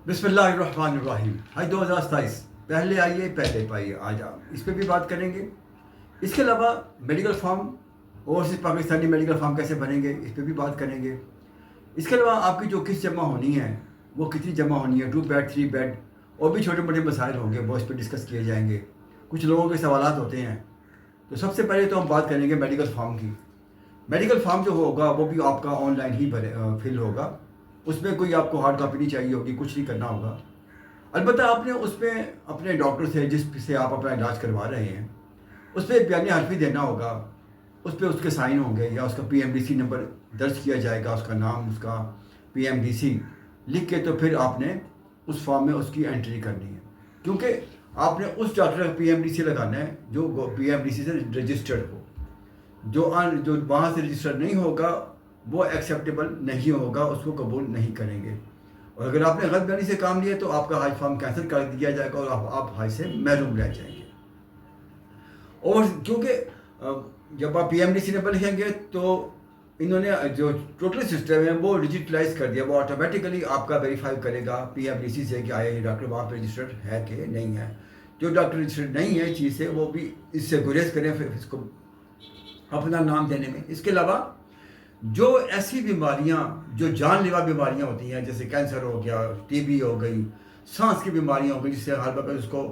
बिस्मिल्लाहिर्रहमानिर्रहीम। हाय 2027 पहले आइए पहले पाइए। आज आप इस पे भी बात करेंगे। इसके अलावा medical form, overseas Pakistani medical form कैसे बनेंगे, इस पे भी बात करेंगे। इसके अलावा आपकी जो किस्त जमा होनी है वो कितनी जमा होनी है, 2 बेड 3 बेड, और भी छोटे मोटे मसाइल होंगे, वो इस पर डिस्कस किए जाएंगे। कुछ लोगों के सवालात होते हैं, तो सबसे पहले तो हम बात करेंगे मेडिकल फॉर्म की। मेडिकल फॉर्म जो होगा वो भी आपका ऑनलाइन ही फिल होगा। उसमें कोई आपको हार्ड कॉपी नहीं चाहिए होगी, कुछ नहीं करना होगा। अलबत्ता आपने उसमें अपने डॉक्टर से जिससे आप अपना इलाज करवा रहे हैं उस पर बयान हर्फी देना होगा। उस पर उसके साइन होंगे या उसका PMDC नंबर दर्ज किया जाएगा, उसका नाम, उसका PMDC लिख के, तो फिर आपने उस फॉर्म में उसकी एंट्री करनी है। क्योंकि आपने उस डॉक्टर का PMDC लगाना है जो PMDC से रजिस्टर्ड हो। जो वहाँ से रजिस्टर्ड नहीं होगा वो एक्सेप्टेबल नहीं होगा, उसको कबूल नहीं करेंगे। और अगर आपने गलत बयानी से काम लिया तो आपका हज फॉर्म कैंसिल कर दिया जाएगा और आप हज से महरूम रह जाएंगे। और क्योंकि जब आप PMDC नंबर लिखेंगे तो इन्होंने जो टोटल सिस्टम है वो डिजिटलाइज कर दिया, वो ऑटोमेटिकली आपका वेरीफाई करेगा PMDC से कि आया ये डॉक्टर वहाँ पर रजिस्टर्ड है कि नहीं है। जो डॉक्टर रजिस्टर्ड नहीं है चीज़ से वो भी इससे गुरेज करें फिर इसको अपना नाम देने में। इसके अलावा जो ऐसी बीमारियां जो जानलेवा बीमारियां होती हैं, जैसे कैंसर हो गया, TB हो गई, सांस की बीमारियां हो गई, जिससे हर वक्त उसको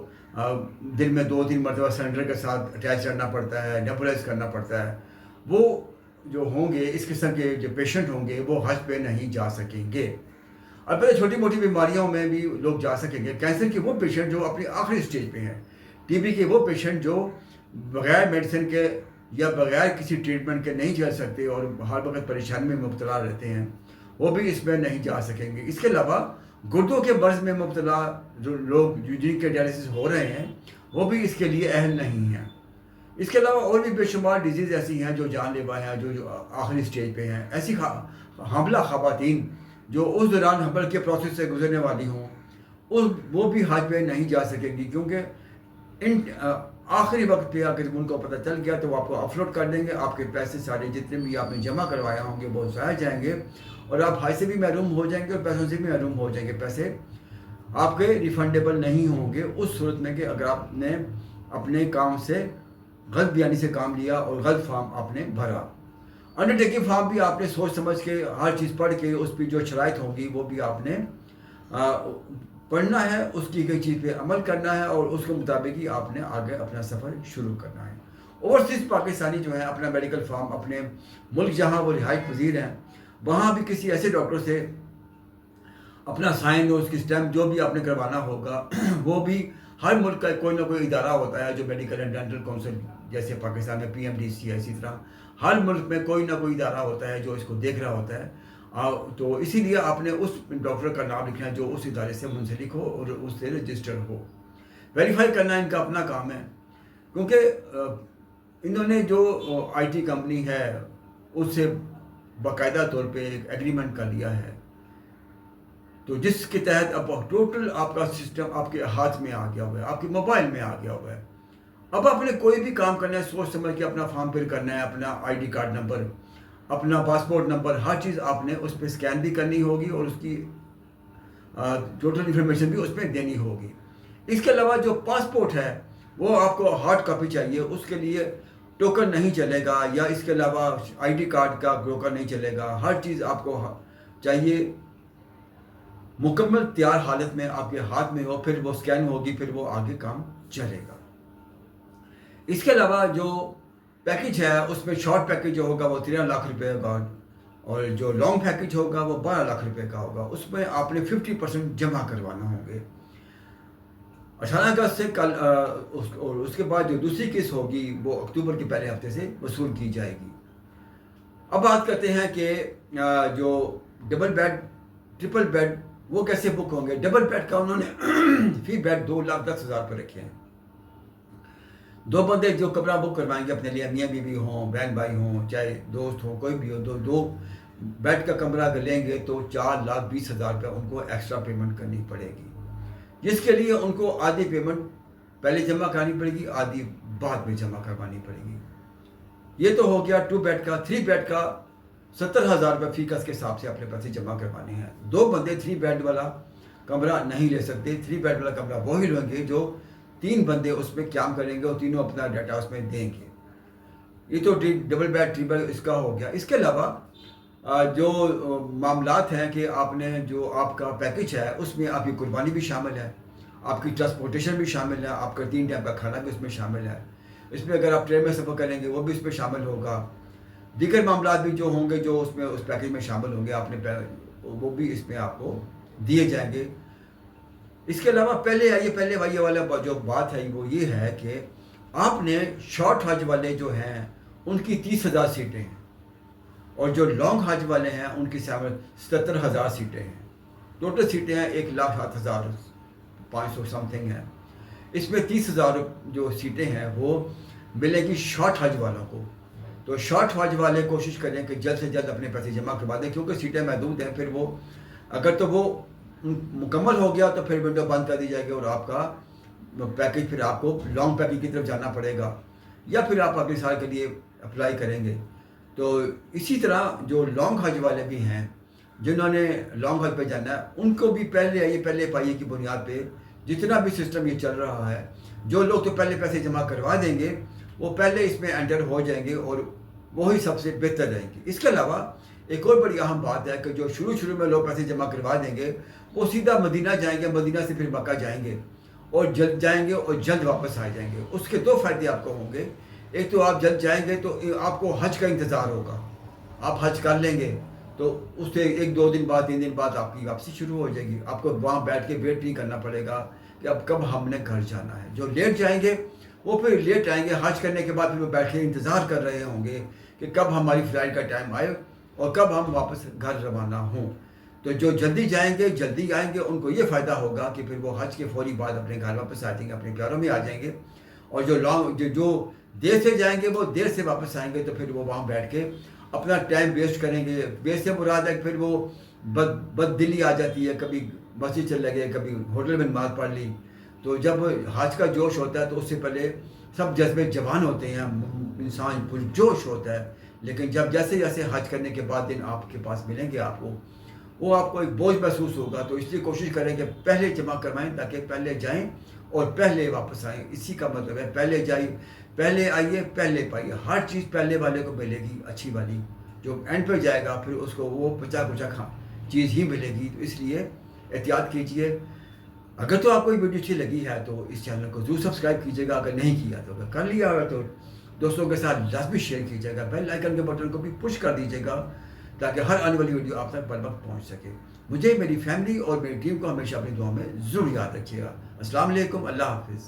दिन में 2-3 मरतबा सिलेंडर के साथ अटैच रहना पड़ता है, नेबुलाइज करना पड़ता है, वो जो होंगे इस किस्म के जो पेशेंट होंगे वो हज पे नहीं जा सकेंगे। अब पहले छोटी मोटी बीमारियों में भी लोग जा सकेंगे। कैंसर के वो पेशेंट जो अपनी आखिरी स्टेज पे हैं, TB के वो पेशेंट जो बगैर मेडिसिन के या बगैर किसी ट्रीटमेंट के नहीं चल सकते और हर वक्त परेशानी में मुब्तला रहते हैं, वो भी इसमें नहीं जा सकेंगे। इसके अलावा गुर्दों के मर्ज में मुब्तला जो लोग जिनके डायलिसिस हो रहे हैं वो भी इसके लिए अहल नहीं हैं। इसके अलावा और भी बेशुमार डिजीज़ ऐसी हैं जो जानलेवा हैं, जो आखिरी स्टेज पे हैं। ऐसी हामला ख़वातीन जो उस दौरान हमल के प्रोसेस से गुजरने वाली हों, वो भी हज पे नहीं जा सकेंगी। क्योंकि इन आखिरी वक्त पे अगर उनको पता चल गया तो वो आपको अपलोड कर देंगे। आपके पैसे सारे जितने भी आपने जमा करवाया होंगे वो ज़ाया जाएंगे और आप हज से भी महरूम हो जाएंगे और पैसों से भी महरूम हो जाएंगे। पैसे आपके रिफंडेबल नहीं होंगे उस सूरत में कि अगर आपने अपने काम से गलत बयानी से काम लिया और गलत फॉर्म आपने भरा। अंडरटेकिंग फॉर्म भी आपने सोच समझ के हर चीज़ पढ़ के उस पर जो शराइत होंगी वो भी आपने पढ़ना है, उसकी गई चीज़ पे अमल करना है और उसके मुताबिक ही आपने आगे अपना सफ़र शुरू करना है। ओवरसीज पाकिस्तानी जो है अपना मेडिकल फॉर्म अपने मुल्क जहाँ वो रिहाइश पजीर हैं वहाँ भी किसी ऐसे डॉक्टर से अपना साइन और उसकी स्टैम्प जो भी आपने करवाना होगा वो भी हर मुल्क का कोई ना कोई इदारा होता है जो मेडिकल एंड डेंटल काउंसिल, जैसे पाकिस्तान में PMDC है, इसी तरह हर मुल्क में कोई ना कोई इदारा होता है जो इसको देख रहा होता है। तो इसीलिए आपने उस डॉक्टर का नाम लिखना है जो उस इदारे से मुंसलिक हो और उससे रजिस्टर्ड हो। वेरीफाई करना इनका अपना काम है, क्योंकि इन्होंने जो IT कंपनी है उससे बाकायदा तौर पे एक एग्रीमेंट कर लिया है, तो जिसके तहत अब टोटल आपका सिस्टम आपके हाथ में आ गया हुआ है, आपके मोबाइल में आ गया हुआ है। अब आपने कोई भी काम करना है सोच समझ के अपना फॉर्म फिल करना है, अपना ID कार्ड नंबर, अपना पासपोर्ट नंबर, हर चीज़ आपने उस पर स्कैन भी करनी होगी और उसकी टोटल इन्फॉर्मेशन भी उसमें देनी होगी। इसके अलावा जो पासपोर्ट है वो आपको हार्ड कॉपी चाहिए, उसके लिए टोकन नहीं चलेगा, या इसके अलावा ID कार्ड का टोकन नहीं चलेगा। हर चीज़ आपको चाहिए मुकम्मल तैयार हालत में आपके हाथ में हो, फिर वो स्कैन होगी, फिर वो आगे काम चलेगा। इसके अलावा जो पैकेज है उसमें शॉर्ट पैकेज जो होगा वो 13 लाख रुपए का और जो लॉन्ग पैकेज होगा वो 12 लाख रुपए का होगा। उसमें आपने 50% जमा करवाना होंगे 18 अगस्त से कल और उसके बाद जो दूसरी किस्त होगी वो अक्टूबर के पहले हफ्ते से वसूल की जाएगी। अब बात करते हैं कि जो डबल बेड, ट्रिपल बेड वो कैसे बुक होंगे। डबल बेड का उन्होंने फी बेड 2,10,000 पर रखे हैं। 2 बंदे जो कमरा बुक करवाएंगे अपने लिए, मियाँ बीवी हों, बहन भाई हों, चाहे दोस्त हो, कोई भी हो, दो बेड का कमरा अगर लेंगे तो 4,20,000 रुपये उनको एक्स्ट्रा पेमेंट करनी पड़ेगी, जिसके लिए उनको आधी पेमेंट पहले जमा करानी पड़ेगी, आधी बाद में जमा करवानी पड़ेगी। ये तो हो गया 2 बेड का। 3 बेड का 70,000 रुपये फी के हिसाब से अपने पैसे जमा करवाने हैं। 2 बंदे 3 बेड वाला कमरा नहीं ले सकते। 3 बेड वाला कमरा वही लेंगे जो 3 बंदे उसमें काम करेंगे और तीनों अपना डाटा उसमें देंगे। ये तो डबल बेड ट्रिपल इसका हो गया। इसके अलावा जो मामलात हैं कि आपने जो आपका पैकेज है उसमें आपकी कुर्बानी भी शामिल है, आपकी ट्रांसपोर्टेशन भी शामिल है, आपका 3 टाइम का खाना भी उसमें शामिल है। इसमें अगर आप ट्रेन में सफ़र करेंगे वो भी इसमें शामिल होगा। दीगर मामलात भी जो होंगे जो उसमें उस पैकेज में शामिल होंगे वो भी इसमें आपको दिए जाएंगे। इसके अलावा पहले आइए वाला जो बात है वो ये है कि आपने शॉर्ट हज वाले जो हैं उनकी 30,000 सीटें हैं और जो लॉन्ग हज वाले हैं उनकी 77,000 सीटें हैं। टोटल सीटें हैं 1,07,500 समथिंग है। इसमें 30,000 जो सीटें हैं वो मिलेगी शॉर्ट हज वालों को। तो शॉर्ट हज वाले कोशिश करें कि जल्द से जल्द अपने पैसे जमा करवा दें, क्योंकि सीटें महदूद हैं। फिर वो अगर तो वो मुकम्मल हो गया तो फिर विंडो बंद कर दी जाएगी और आपका पैकेज फिर आपको लॉन्ग पैकेज की तरफ जाना पड़ेगा, या फिर आप अगले साल के लिए अप्लाई करेंगे। तो इसी तरह जो लॉन्ग हज वाले भी हैं जिन्होंने लॉन्ग हज पे जाना है उनको भी पहले पाइए की बुनियाद पे जितना भी सिस्टम ये चल रहा है, जो लोग तो पहले पैसे जमा करवा देंगे वो पहले इसमें एंटर हो जाएंगे और वही सबसे बेहतर रहेंगे। इसके अलावा एक और बड़ी अहम बात है कि जो शुरू में लोग पैसे जमा करवा देंगे वो सीधा मदीना जाएंगे, मदीना से फिर मक्का जाएंगे और जल्द जाएंगे और जल्द वापस आ जाएंगे। उसके 2 फ़ायदे आपको होंगे। एक तो आप जल्द जाएंगे तो आपको हज का इंतज़ार होगा, आप हज कर लेंगे तो उससे 1-2 दिन बाद 3 दिन बाद आपकी वापसी शुरू हो जाएगी। आपको वहाँ बैठ के वेट नहीं करना पड़ेगा कि अब कब हमने घर जाना है। जो लेट जाएंगे वो फिर लेट आएंगे, हज करने के बाद फिर वो बैठ के इंतज़ार कर रहे होंगे कि कब हमारी फ़्लाइट का टाइम आए और कब हम वापस घर रवाना हों। तो जो जल्दी जाएंगे जल्दी आएंगे उनको ये फ़ायदा होगा कि फिर वो हज के फौरी बाद अपने घर वापस आ जाएंगे, अपने घरों में आ जाएंगे। और जो देर से जाएंगे वो देर से वापस आएंगे तो फिर वो वहाँ बैठ के अपना टाइम वेस्ट करेंगे। वेस्ट से मुराद है फिर वो बददिली आ जाती है, कभी मस्जिद चले गए, कभी होटल में नमाज़ पढ़ ली। तो जब हज का जोश होता है तो उससे पहले सब जज्बे जवान होते हैं, इंसान पुरजोश होता है। लेकिन जब जैसे जैसे हज करने के बाद दिन आपके पास मिलेंगे वो आपको एक बोझ महसूस होगा। तो इसलिए कोशिश करें कि पहले जमा करवाएं ताकि पहले जाएं और पहले वापस आएँ। इसी का मतलब है पहले जाइए, पहले आइए, पहले पाइए। हर चीज़ पहले वाले को मिलेगी अच्छी वाली, जो एंड पर जाएगा फिर उसको वो बचा कुचा चीज़ ही मिलेगी। तो इसलिए एहतियात कीजिए। अगर तो आपको ये वीडियो अच्छी लगी है तो इस चैनल को ज़रूर सब्सक्राइब कीजिएगा, अगर नहीं किया तो। अगर कर लिया है तो दोस्तों के साथ लाजमी शेयर कीजिएगा, बेल आइकन के बटन को भी पुश कर दीजिएगा ताकि हर आने वाली वीडियो आप तक बर वक्त पहुँच सके। मुझे, मेरी फैमिली और मेरी टीम को हमेशा अपनी दुआ में ज़रूर याद रखिएगा। अस्सलाम वालेकुम, अल्लाह हाफिज़।